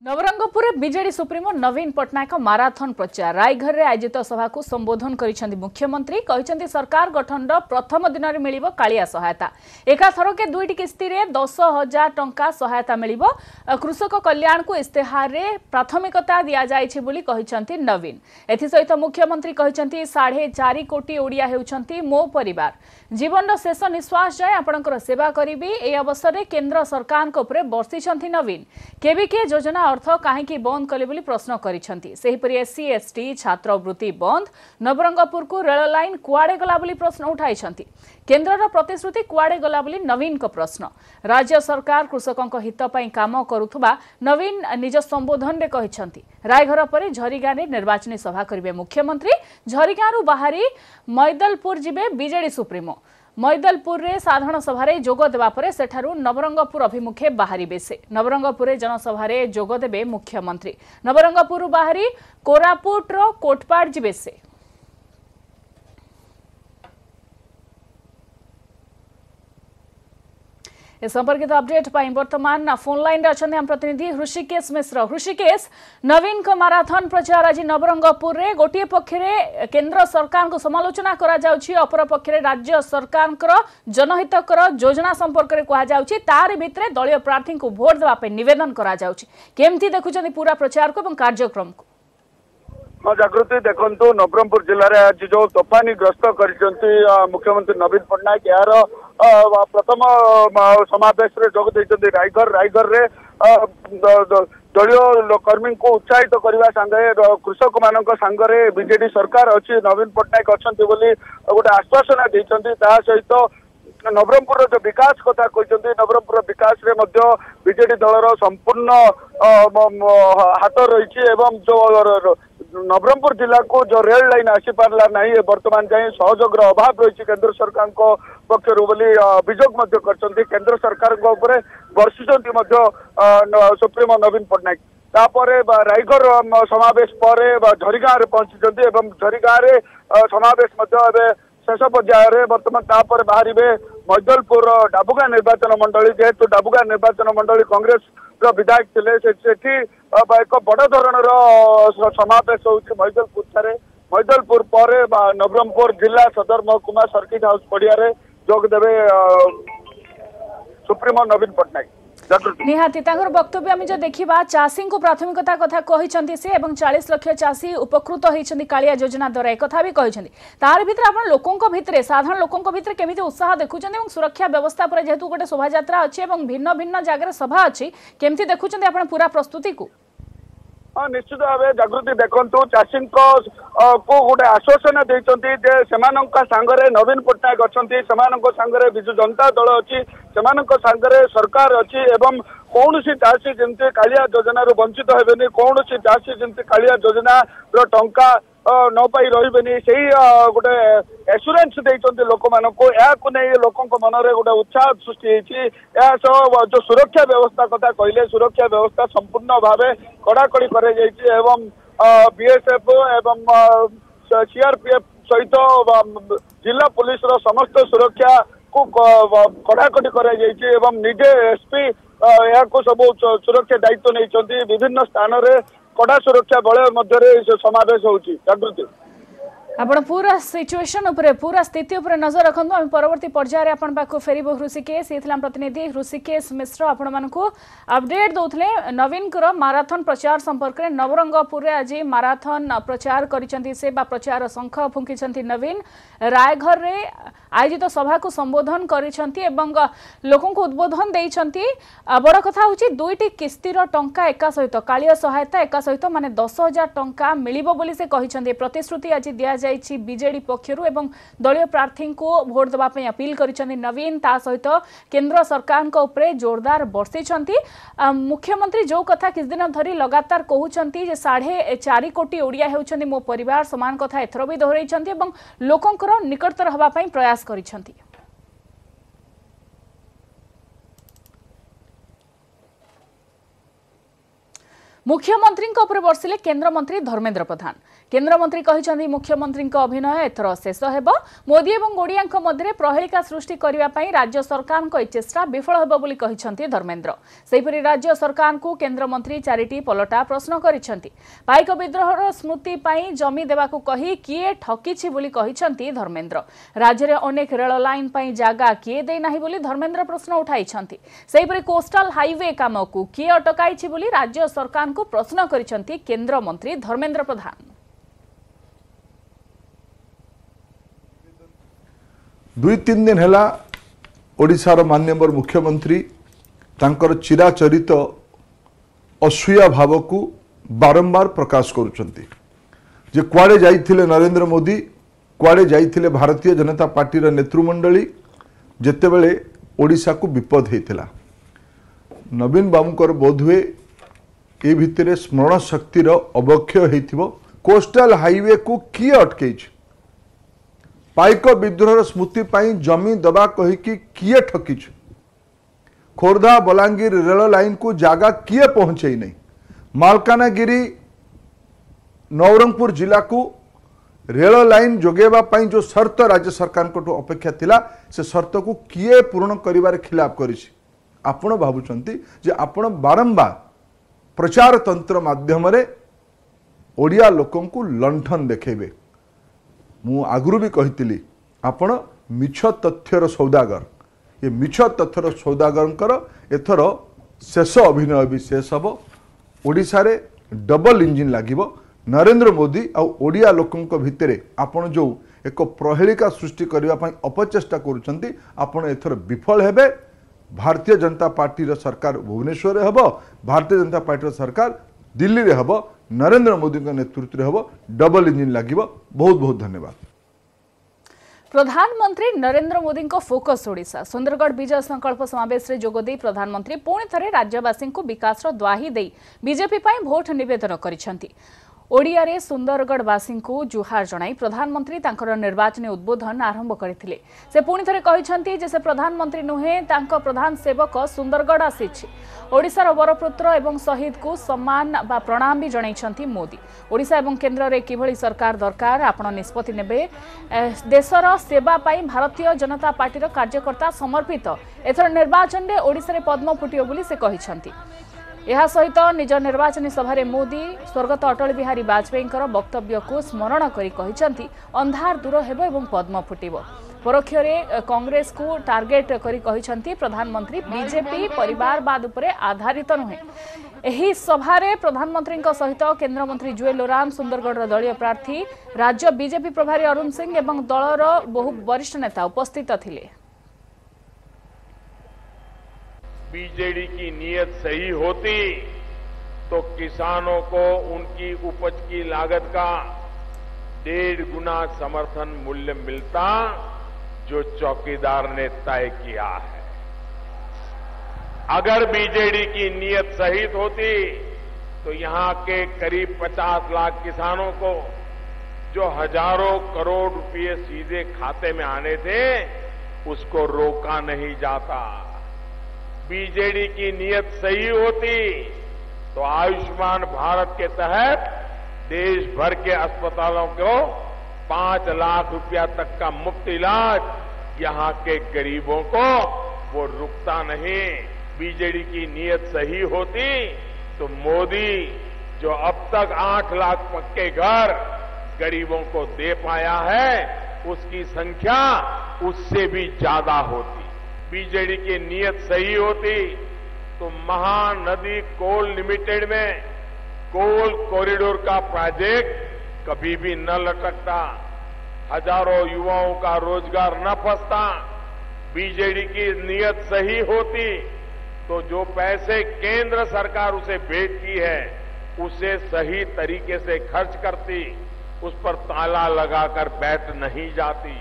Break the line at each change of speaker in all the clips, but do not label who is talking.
Nabarangpur BJD supremo नवीन Patnaik marathon प्रचार रायघर में आयोजित सभा को संबोधन करिसेंती मुख्यमंत्री कहते सरकार गठन प्रथम दिन में मिलिबो कालिया सहायता एकाथरके दुईटी किस्ती रे 10,000 टंका सहायता मिलिबो कृषक कल्याण को इस्तेहार रे प्राथमिकता दिया जायछि बोली कहिसेंती नवीन एथि सहित मुख्यमंत्री कहते 4.5 कोटी ओडिया हेउछंती मो परिवार जीवन शेष निश्वास जाए आपणकर सेवा करिबी ए अवसर में केंद्र सरकार को उपरे बर्षिछंती नवीन केबीके योजना अर्थ कहीं बंद कले बोली प्रश्न करिसेंती सेहिपरि एससी एसटी छात्रवृत्ति बंद नवरंगपुर को रेल लाइन कुआडे गला बोली प्रश्न उठाइछंती केंद्रर प्रतिश्रुति कुआडे गला बोली नवीन को प्रश्न राज्य सरकार कृषकों हित पई काम करुथबा नवीन निज संबोधन रे कहिसेंती रायघर पर झरीगाँ में निर्वाचनी सभा करिवे मुख्यमंत्री झरीगाँ बाहरी मैदलपुर जिबे बीजेडी सुप्रीमो मैदलपुर रे साधारण सभा रे जोग देबा परे सेठारु नवरंगपुर अभिमुखे बाहरी बेसे नवरंगपुर रे जनसभा रे जोग देबे मुख्यमंत्री नवरंगपुर बाहरी कोरापुट रो कोटपाड़ जिबे से ए संपर्कित अपडेट पाई वर्तमान फोन लाइन अच्छा हम प्रतिनिधि ऋषिकेश मिश्र ऋषिकेश नवीन को माराथन प्रचार आज नवरंगपुर रे गोटे पक्षरे केंद्र सरकार को समालोचना करा जाउछि अपर पक्षरे राज्य सरकार जनहितकर योजना संपर्क में कहुछि तार भितर दलीय प्रार्थी को भोट देवा पे निवेदन करा जाउछि केमती देखुछन्ति पूरा प्रचार को एवं कार्यक्रम को
जागृति देखंतु नवरंगपुर जिले में आज जो तोफानी ग्रस्त कर मुख्यमंत्री नवीन पट्टनायक यार प्रथम समावेश रे जोग देइछन्ति रायघर रे दलीय कर्मी को उत्साहित करने सांगे कृषक मान सांगे बीजेडी सरकार अच्छी नवीन पट्टनायक अच्छा बोली गोटे आश्वासन देइछन्ति ता सहित नवरंगपुर जो विकास कथा कहते नवरंगपुर विकास रे मध्य बीजेडी दलर संपूर्ण हाथ रही एवं जो नवरंगपुर जिला को जो रेल लाइन आसी पारला नहीं वर्तमान जाए सहयोग अभाव रही केंद्र सरकार पक्षर बोली अभियोग करछन्ति केंद्र सरकार बर्षिछन्ति सुप्रीमो नवीन पट्टनायक तापर रायघर समावेश पर झरीगाँ पहुंची एवं झरीगाँ समावेश शेष पर्यायर बर्तमान तापर बाहर मैदलपुर डाबुगा निर्वाचन मंडली जेहेतु डाबुगा निर्वाचन मंडली कांग्रेस विधायक थे एक बड़ धरणर समावेश होउछि मैदलपुर पर नवरंगपुर जिला सदर महकुमा सर्किट हाउस पड़िया जोग देवे सुप्रीमो नवीन पट्टनायक
निहाती वक्तव्य आम जो देखा चाषी को प्राथमिकता कथा कहते से 40 लाख चाषी उपकृत होती कालिया योजना द्वारा एक भी कहते तार भितर आप लोकों भितर साधारण लोकों भितर केमिति उत्साह देखुं सुरक्षा व्यवस्था पर जेहेतु गोटे शोभायात्रा अच्छी भिन्न भिन्न जगह सभा अच्छी केमती देखुं आप पूरा प्रस्तुति को
हाँ निश्चित भाव जागृति देखु चाषी को गोटे आश्वासन देते सांगे नवीन पट्टनायक अच्छा सांगे विजु जनता दल अच्छी सांगे सरकार अच्छी एवं कौन सी चाषी जमी कालिया योजना वंचित हेबेनि कौन सी चाषी जमी कालिया योजना टंका न पाई रही से गोटे एश्योरेंस देते लोक मान लोकों मन में गोटे उत्साह सृष्टि जो सुरक्षा व्यवस्था कथा कहले सुरक्षा व्यवस्था संपूर्ण भाव कड़ाकड़ी एवं बीएसएफ एवं सीआरपीएफ सहित जिला पुलिस समस्त सुरक्षा को कड़ाकड़ी एवं निजे एसपी को सब सुरक्षा दायित्व नहीं विभिन्न स्थान में कड़ा सुरक्षा बल मध्य समावेश होउछि जागृति
आपण पूरा सिचुएशन उपरे पूरा स्थिति उपरे नजर रखंतु हम परवर्ती पर्याय आपण पाखु फेरिबो ऋषिकेश एथिला प्रतिनिधि ऋषिकेश मिश्र आपण मानकु अपडेट दउथले नवीन कर माराथन प्रचार संपर्क रे नवरंगपुर रे आज माराथन प्रचार करिसंती से बा प्रचार शंख फुंकिसंती नवीन रायघर रे आयोजित सभा को संबोधन करिसंती एवं लोकों को उद्बोधन देइसंती बड़ कथा होची दुईटी किस्तीर टंका एका सहित कालिया सहायता एका सहित माने 10,000 टंका मिलिबो बोली से कहिसंती प्रतिश्रुति आज दिया बीजेडी पक्षरु एवं दलीय प्रार्थी को भोट देवाई अपील करिसंती नवीन ता सहित केंद्र सरकार को उपरे जोरदार बर्षिछंती मुख्यमंत्री जो कथा किछ दिन धरी लगातार कहउछंती जे 4.5 कोटी ओडिया हेउछंती मो परिवार समान कथा एथरो भी दोहराइछंती एवं लोकंकर निकटतर हबा पई प्रयास करिछंती मुख्यमंत्री बर्षिले केन्द्रमंत्री धर्मेन्द्र प्रधान। केन्द्रमंत्री कहते मुख्यमंत्री अभिनय एथर शेष हेब। मोदी और ओडिया मध्य प्रहेलिका सृष्टि करने राज्य सरकार चेष्टा विफल हेब बोली कहते धर्मेन्द्र। सेहीपरि राज्य सरकार को केन्द्रमंत्री चारिटी पलटा प्रश्न करिसेंति। पाइक विद्रोहर स्मृति पाई जमी देवाकू कही किए ठकिछि बोली कहते धर्मेन्द्र। राज्य में अनेक रेल लाइन पाई जागा किए दे नाही बोली धर्मेन्द्र प्रश्न उठाइछंति। सेहीपरि कोस्टल हाईवे काम को किए अटकाइछि बोली राज्य सरकार को प्रश्न करिसेंति केन्द्र मंत्री धर्मेन्द्र प्रधान।
2-3 दिन है ओडिशार माननीय मुख्यमंत्री तांकर चिराचरित असूया भाव को बारंबार प्रकाश करुचंती जे कुआडे जाइथिले नरेंद्र मोदी, कुआडे जाइथिले भारतीय जनता पार्टी नेतृमंडली जेतेबेले ओडिशा को विपद होता। नवीन बाबूकर बोधवे ए भितरे स्मरण शक्तिर अवक्षय होइथिबो। कोस्टल हाईवे को किए अटकई, पाइक विद्रोहर स्मृति पाई जमी दबा कहीकि किए ठकी, खोर्धा बलांगीर रेल लाइन को जागा किए पहुंचई नहीं, मालकानगिरी नवरंगपुर जिला को रेल लाइन जोगेबा पाई जो शर्त राज्य सरकार को अपेक्षा थिला से शर्त को किए पूर्ण करिवार खिलाफ करिछि। आपण भाबुचंती जे आपण बारंबार प्रचार तंत्र माध्यम रे ओडिया लोकन को लंठन देखेबे। मु आगुरु भी कहितिली आपण मिछ तथ्यर सौदागर, ये मिछ तथ्यर सौदागरंकर एथर शेष अभिनय भी शेष हब। ओडिशा रे डबल इंजिन लागिबो। नरेंद्र मोदी आ ओडिया लोकन भितरे आपण जो एक प्रहेलिका सृष्टि करबा पई अपचेष्टा करूचंती आपण एथर विफल हेबे। भारतीय जनता पार्टी रो सरकार भुवनेश्वर रे हबो, भारतीय जनता पार्टी रो सरकार दिल्ली रे हबो, नरेंद्र मोदी के नेतृत्व रे हबो, डबल इंजिन लागिबो। बहुत बहुत धन्यवाद।
प्रधानमंत्री नरेंद्र मोदी को फोकस ओडिशा। सुंदरगढ़ विजय संकल्प समावेश रे जोगदे प्रधानमंत्री पुणी थरे राज्यवासी को विकास द्वाही दे बीजेपी पाई भोट निवेदन करिसेंति। ओडिया रे सुंदरगढ़वासी को जुहार जणाई प्रधानमंत्री तांकर निर्वाचन उद्बोधन आरंभ करथिले। से पुणी थरे कहिसेंति जे से प्रधानमंत्री नुहे तांको प्रधान सेवक सुंदरगढ़ आसीछि। ओडिशार वरपुत्र एवं शहीद को सम्मान बा प्रणाम भी जणाइछंति मोदी। ओडिशा एवं केंद्र रे किभଳି सरकार दरकार आपण निष्पत्ति नेबे। देशर सेवा पाई भारतीय जनता पार्टीर कार्यकर्ता समर्पित। एथर निर्वाचन रे ओडिशा रे पद्म फुटियो बोली से कहिछंति। यह सहित निज निर्वाचन सभा मोदी स्वर्गत अटल बिहारी वाजपेयी वक्तव्य को स्मरण करी कहिसंति अंधार दूर हेबो एवं पद्म फुटिबो। परोक्ष रे कांग्रेस को टार्गेट करी कहिसंति प्रधानमंत्री बीजेपी परिवारवाद उपरे आधारित नुहे। एही सभा रे प्रधानमंत्री सहित केंद्र मंत्री जुएल ओराम, सुंदरगढ़ दलीय प्रार्थी राज्य बीजेपी प्रभारी अरुण सिंह एवं दलर बहु वरिष्ठ नेता उपस्थित थिले।
बीजेडी की नीयत सही होती तो किसानों को उनकी उपज की लागत का 1.5 गुना समर्थन मूल्य मिलता जो चौकीदार ने तय किया है। अगर बीजेडी की नीयत सही होती तो यहां के करीब 50 लाख किसानों को जो हजारों करोड़ रुपए सीधे खाते में आने थे उसको रोका नहीं जाता। बीजेडी की नीयत सही होती तो आयुष्मान भारत के तहत देश भर के अस्पतालों को 5 लाख रुपया तक का मुफ्त इलाज यहां के गरीबों को वो रुकता नहीं। बीजेडी की नीयत सही होती तो मोदी जो अब तक 8 लाख पक्के घर गरीबों को दे पाया है उसकी संख्या उससे भी ज्यादा होती। बीजेडी की नीयत सही होती तो महानदी कोल लिमिटेड में कोल कॉरिडोर का प्रोजेक्ट कभी भी न लटकता, हजारों युवाओं का रोजगार न फंसता। बीजेडी की नीयत सही होती तो जो पैसे केंद्र सरकार उसे भेजती है उसे सही तरीके से खर्च करती, उस पर ताला लगाकर बैठ नहीं जाती।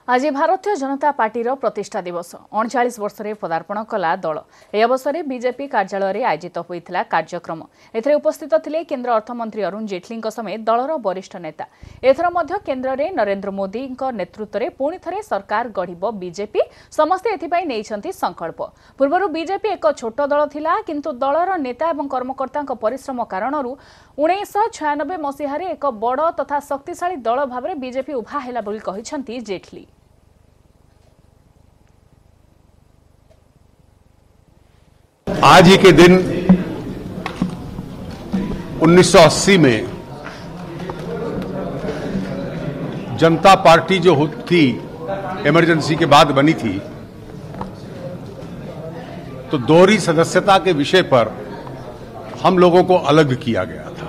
आज भारतीय जनता पार्टीर प्रतिष्ठा दिवस 39 वर्ष में पदार्पण कला दल। यह अवसर में बीजेपी कार्यालय में आयोजित होता कार्यक्रम। एथिरे उपस्थित थिले केंद्र अर्थमंत्री अरुण जेटली समेत दलर वरिष्ठ नेता। एथर मध्य केंद्र में नरेंद्र मोदी नेतृत्व में पुणी थे सरकार गढ़ बीजेपी। समस्ते एथिपाई नेइछंती संकल्प। पूर्व बीजेपी एक छोट दल थिला, किंतु दलर नेता और कर्मकर्ता परिश्रम कारणरू 1996 मसीह एक बड़ तथा शक्तिशाली दल भाव में बीजेपी उभा हैला बोली कहिसंती जेटली।
आज ही के दिन 1980 में जनता पार्टी जो थी इमरजेंसी के बाद बनी थी, तो दोहरी सदस्यता के विषय पर हम लोगों को अलग किया गया था।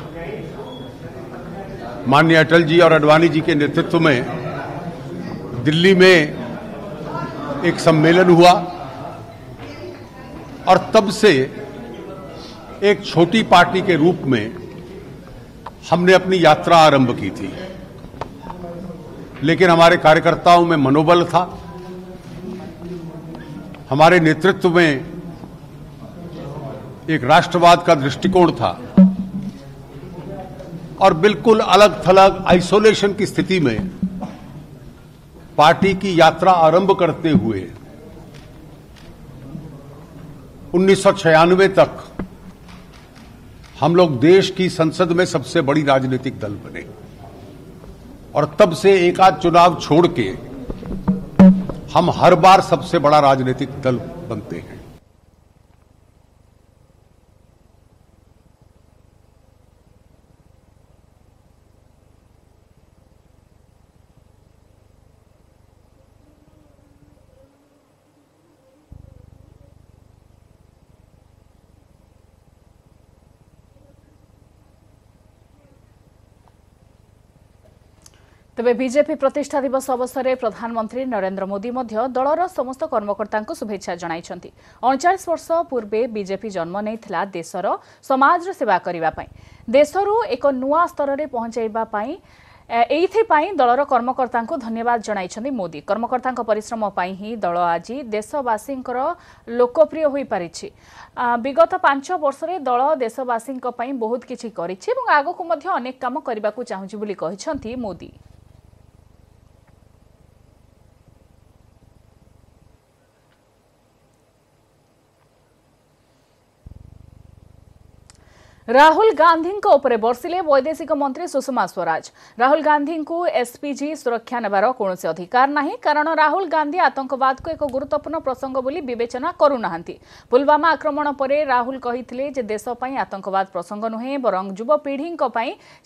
माननीय अटल जी और आडवाणी जी के नेतृत्व में दिल्ली में एक सम्मेलन हुआ और तब से एक छोटी पार्टी के रूप में हमने अपनी यात्रा आरंभ की थी। लेकिन हमारे कार्यकर्ताओं में मनोबल था, हमारे नेतृत्व में एक राष्ट्रवाद का दृष्टिकोण था और बिल्कुल अलग थलग आइसोलेशन की स्थिति में पार्टी की यात्रा आरंभ करते हुए 1996 तक हम लोग देश की संसद में सबसे बड़ी राजनीतिक दल बने और तब से एक आध चुनाव छोड़ के हम हर बार सबसे बड़ा राजनीतिक दल बनते हैं।
तेबे बीजेपी प्रतिष्ठा दिवस अवसर में प्रधानमंत्री नरेंद्र मोदी दलर समस्त कर्मकर्ता शुभेच्छा जणाइछंती। 39 वर्ष पूर्वे बीजेपी जन्म नेइथिला देशर समाज सेवा करने, देशरू एक नुआ स्तर में पहुंचाइबा एइथिपाई दलर कर्मकर्ता धन्यवाद जणाइछंती मोदी। कर्मकर्ता परिश्रम पाई ही दल आज देशवासी लोकप्रिय हो पारिछि। विगत 5 वर्ष में दल देशवासी बहुत किछि करिछि एवं आगकु मध्य अनेक काम करबाकू चाहुछि बोली कहिछंती मोदी। राहुल गांधी उपरे बर्षिले वैदेशिक मंत्री सुषमा स्वराज। राहुल गांधी को एसपीजी सुरक्षा नेबार कौनसी अधिकार नहीं, कारण राहुल गांधी आतंकवाद को एक गुरुत्वपूर्ण प्रसंग बोली विवेचना करूनाहांती। पुलवामा आक्रमण पर राहुल कहिथिले जे देश पई आतंकवाद प्रसंग नुहे बरं युवपीढ़ी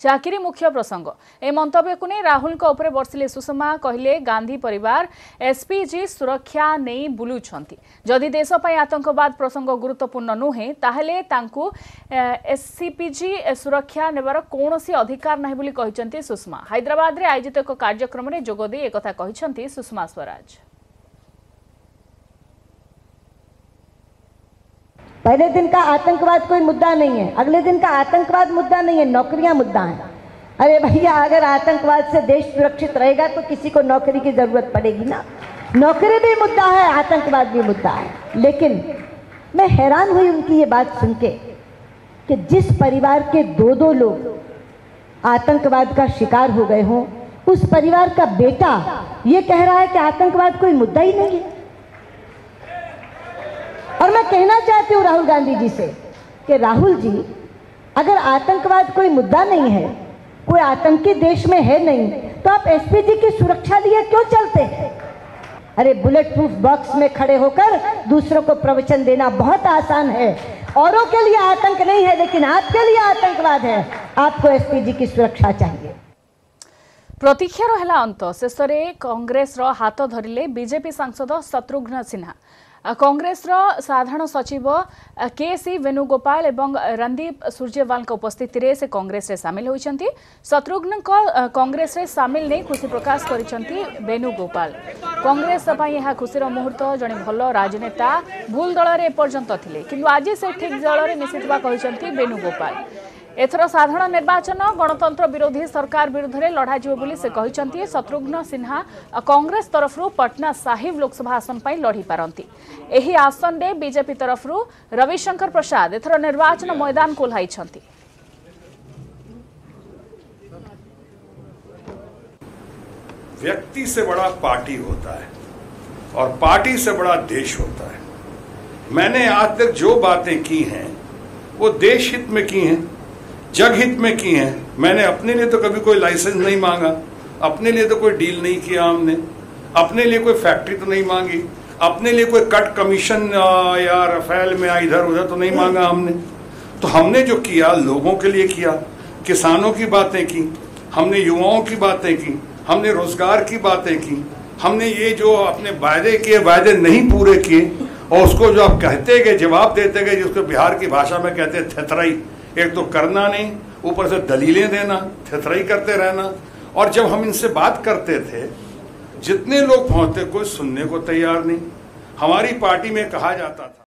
चाकरी मुख्य प्रसंग। ए मंतव्य को नहीं राहुल उपरे बर्षिले सुषमा कहले गांधी परिवार एसपीजी सुरक्षा नहीं बुलुछंती। जदि देश पई आतंकवाद प्रसंग गुरुत्वपूर्ण नुहे ताहले तांकू एससीपीजी सुरक्षा नेबार कौनसी अधिकार नहीं बोली कहिसंती सुषमा। हैदराबाद रे आयोजित एक कार्यक्रम में जोगदे एक कथा कहिसंती सुषमा स्वराज।
पहले दिन का आतंकवाद कोई मुद्दा नहीं है, अगले दिन का आतंकवाद मुद्दा नहीं है, नौकरियां मुद्दा है। अरे भैया, अगर आतंकवाद से देश सुरक्षित रहेगा तो किसी को नौकरी की जरूरत पड़ेगी ना। नौकरी भी मुद्दा है, आतंकवाद भी मुद्दा है। लेकिन मैं हैरान हुई उनकी ये बात सुन के कि जिस परिवार के 2 लोग आतंकवाद का शिकार हो गए हों, उस परिवार का बेटा ये कह रहा है कि आतंकवाद कोई मुद्दा ही नहीं है। और मैं कहना चाहती हूँ राहुल गांधी जी से कि राहुल जी, अगर आतंकवाद कोई मुद्दा नहीं है, कोई आतंकी देश में है नहीं, तो आप एसपीजी की सुरक्षा लिए क्यों चलते हैं? अरे बुलेट प्रूफ बॉक्स में खड़े होकर दूसरों को प्रवचन देना बहुत आसान है। औरों के लिए आतंक नहीं है, लेकिन आपके लिए आतंकवाद है। आपको एसपीजी की सुरक्षा चाहिए।
प्रतीक्षार है अंत। शेष में कांग्रेस हाथ धरिले बीजेपी सांसद शत्रुघ्न सिन्हा। कांग्रेस साधारण सचिव के.सी. वेणुगोपाल एवं रणदीप सुरजेवाल उपस्थिति रे से कांग्रेस रे सामिल होइछंती। शत्रुघ्न कांग्रेस रे सामिल नहीं खुशी प्रकाश करिछंती वेणुगोपाल। कांग्रेस पई यह खुशीर मुहूर्त। जड़े भल राजनेता भूल दल रे पर्यंत थिले, किंतु आज से ठीक दल रे मिसितबा कहिछंती वेणुगोपाल। एथर साधारण निर्वाचन गणतंत्र विरोधी सरकार विरुद्ध में लड़ाଯିव बोली से कहते। शत्रुघ्न सिन्हा कांग्रेस तरफ पटना साहिब लोकसभा आसन पर लड़ी पारती। एही आसन में बीजेपी तरफ रविशंकर प्रसाद एथर निर्वाचन मैदान को ओह्लाई।
व्यक्ति से बड़ा पार्टी होता है और पार्टी से बड़ा देश होता है। मैंने आज तक जो बातें की हैं वो देश हित में की हैं, जग हित में की हैं। मैंने अपने लिए तो कभी कोई लाइसेंस नहीं मांगा, अपने लिए तो कोई डील नहीं किया हमने, अपने लिए कोई फैक्ट्री तो नहीं मांगी, अपने लिए कोई कट कमीशन या रफेल में इधर उधर तो नहीं मांगा हमने। तो हमने जो किया लोगों के लिए किया, किसानों की बातें की, हमने युवाओं की बातें की, हमने रोजगार की बातें की, हमने ये जो अपने वायदे किए वायदे नहीं पूरे किए और उसको जो आप कहते गए जवाब देते गए, जिसको बिहार की भाषा में कहते हैं थेथराई। एक तो करना नहीं, ऊपर से दलीलें देना, थेथराई करते रहना। और जब हम इनसे बात करते थे जितने लोग पहुंचते कोई सुनने को तैयार नहीं। हमारी पार्टी में कहा जाता था